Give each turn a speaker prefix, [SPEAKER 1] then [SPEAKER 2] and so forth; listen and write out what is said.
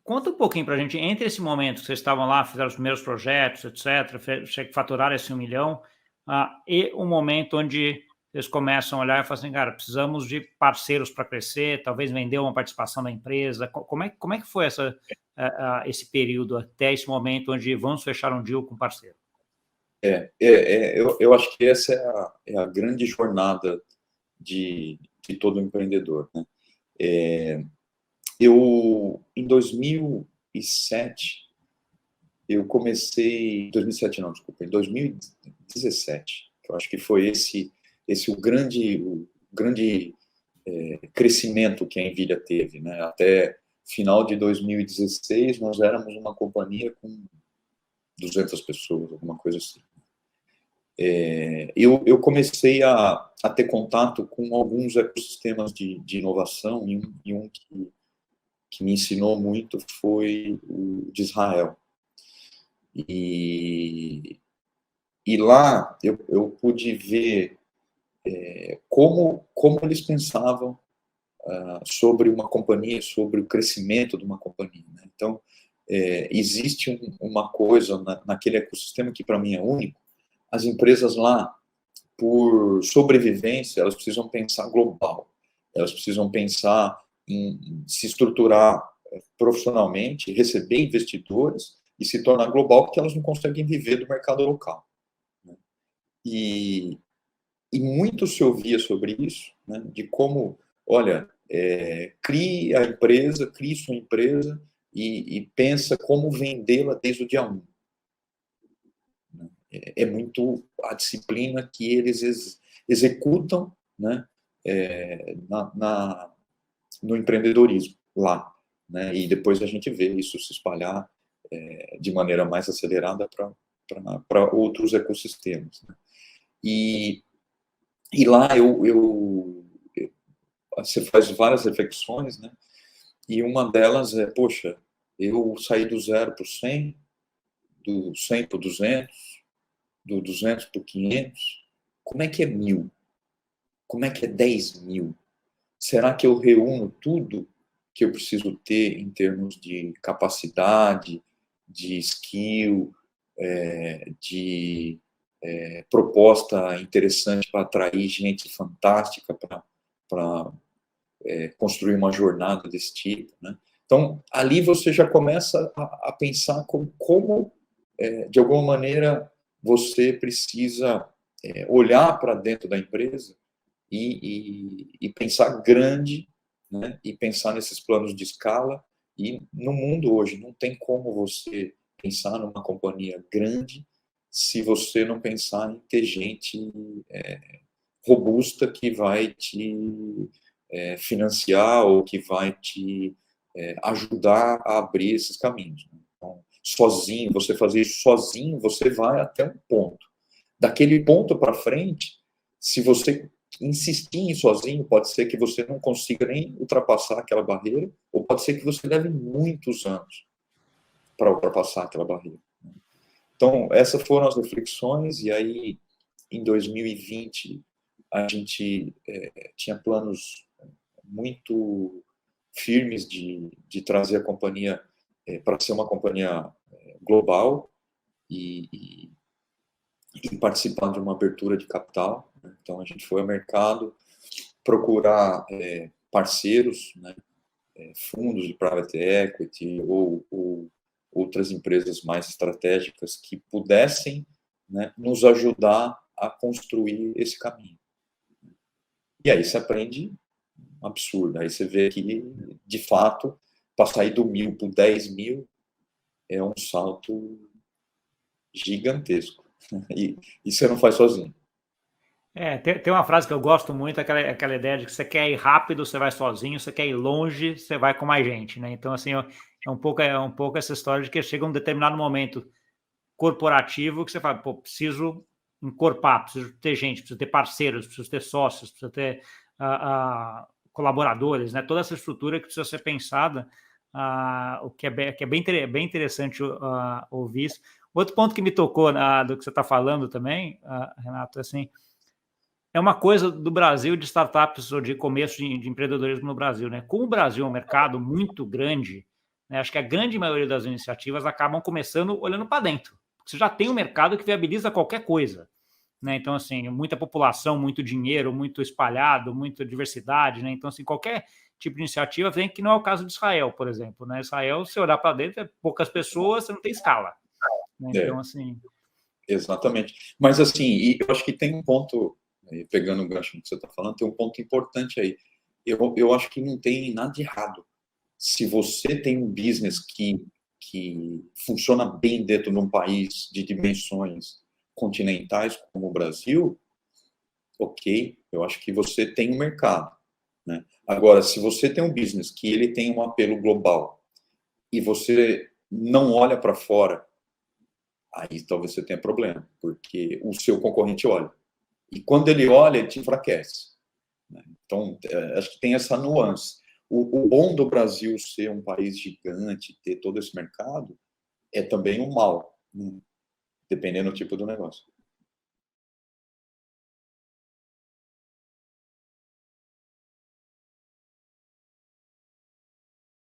[SPEAKER 1] Conta um pouquinho para a gente, entre esse momento que vocês estavam lá, fizeram os primeiros projetos, etc., faturaram esse 1 milhão, e o momento onde vocês começam a olhar e falam assim, cara, precisamos de parceiros para crescer, talvez vender uma participação da empresa. Como é que foi esse período até esse momento onde vamos fechar um deal com um parceiro?
[SPEAKER 2] Eu acho que essa é a grande jornada de todo empreendedor, né? Em 2007, eu comecei... 2007 não, desculpa, em 2017, que eu acho que foi esse o grande crescimento que a NVIDIA teve, né? Até final de 2016, nós éramos uma companhia com 200 pessoas, alguma coisa assim. Eu comecei a ter contato com alguns ecossistemas de inovação, e um que me ensinou muito foi o de Israel. E lá eu pude ver como eles pensavam sobre uma companhia, sobre o crescimento de uma companhia, né? Então, existe uma coisa naquele ecossistema que para mim é único. As empresas lá, por sobrevivência, elas precisam pensar global. Elas precisam pensar em se estruturar profissionalmente, receber investidores e se tornar global, porque elas não conseguem viver do mercado local, né? E muito se ouvia sobre isso, né? De como, olha, crie a empresa, crie sua empresa e pensa como vendê-la desde o dia 1. É muito a disciplina que eles executam, né, no empreendedorismo lá, né, e depois a gente vê isso se espalhar de maneira mais acelerada para outros ecossistemas, né? E lá você faz várias reflexões, né, e uma delas é, poxa, eu saí do 0 para o 100, do 100 para o 200, do 200 para o 500, como é que é 1000? Como é que é 10.000? Será que eu reúno tudo que eu preciso ter em termos de capacidade, de skill, de proposta interessante para atrair gente fantástica para construir uma jornada desse tipo, né? Então, ali você já começa a pensar como de alguma maneira, você precisa olhar para dentro da empresa e pensar grande, né? E pensar nesses planos de escala. E no mundo hoje, não tem como você pensar numa companhia grande se você não pensar em ter gente robusta que vai te financiar ou que vai te ajudar a abrir esses caminhos, né? Então, sozinho, você fazer isso sozinho, você vai até um ponto. Daquele ponto para frente, se você insistir em sozinho, pode ser que você não consiga nem ultrapassar aquela barreira, ou pode ser que você leve muitos anos para ultrapassar aquela barreira. Então, essas foram as reflexões, e aí, em 2020, a gente tinha planos muito firmes de trazer a companhia para ser uma companhia global e participar de uma abertura de capital, né? Então, a gente foi ao mercado procurar parceiros, né? Fundos de private equity ou outras empresas mais estratégicas que pudessem, né, nos ajudar a construir esse caminho. E aí você aprende um absurdo. Aí você vê que, de fato, para sair do 1000 para o 10.000 é um salto gigantesco. E você não faz sozinho.
[SPEAKER 1] Tem uma frase que eu gosto muito, aquela ideia de que você quer ir rápido, você vai sozinho, você quer ir longe, você vai com mais gente, né? Então, assim, é um pouco essa história de que chega um determinado momento corporativo que você fala, pô, preciso encorpar, preciso ter gente, preciso ter parceiros, preciso ter sócios, preciso ter colaboradores, né? Toda essa estrutura que precisa ser pensada, o que é bem interessante ouvir isso. Outro ponto que me tocou do que você está falando também, Renato, assim, é uma coisa do Brasil, de startups ou de começo de empreendedorismo no Brasil, né? Como o Brasil é um mercado muito grande, né? Acho que a grande maioria das iniciativas acabam começando olhando para dentro. Você já tem um mercado que viabiliza qualquer coisa, né? Então, assim, muita população, muito dinheiro, muito espalhado, muita diversidade, né? Então, assim, qualquer tipo de iniciativa vem, que não é o caso de Israel, por exemplo, né? Israel, se olhar para dentro, é poucas pessoas, você não tem escala, né? Então, assim...
[SPEAKER 2] Exatamente. Mas, assim, e eu acho que tem um ponto, pegando o gancho que você está falando, tem um ponto importante aí. Eu acho que não tem nada de errado. Se você tem um business que funciona bem dentro de um país de dimensões continentais como o Brasil, ok, eu acho que você tem um mercado, né? Agora, se você tem um business que ele tem um apelo global e você não olha para fora, aí talvez você tenha problema, porque o seu concorrente olha. E quando ele olha, ele te enfraquece, né? Então, acho que tem essa nuance. O bom do Brasil ser um país gigante, ter todo esse mercado, é também um mal, né? Dependendo do tipo do negócio.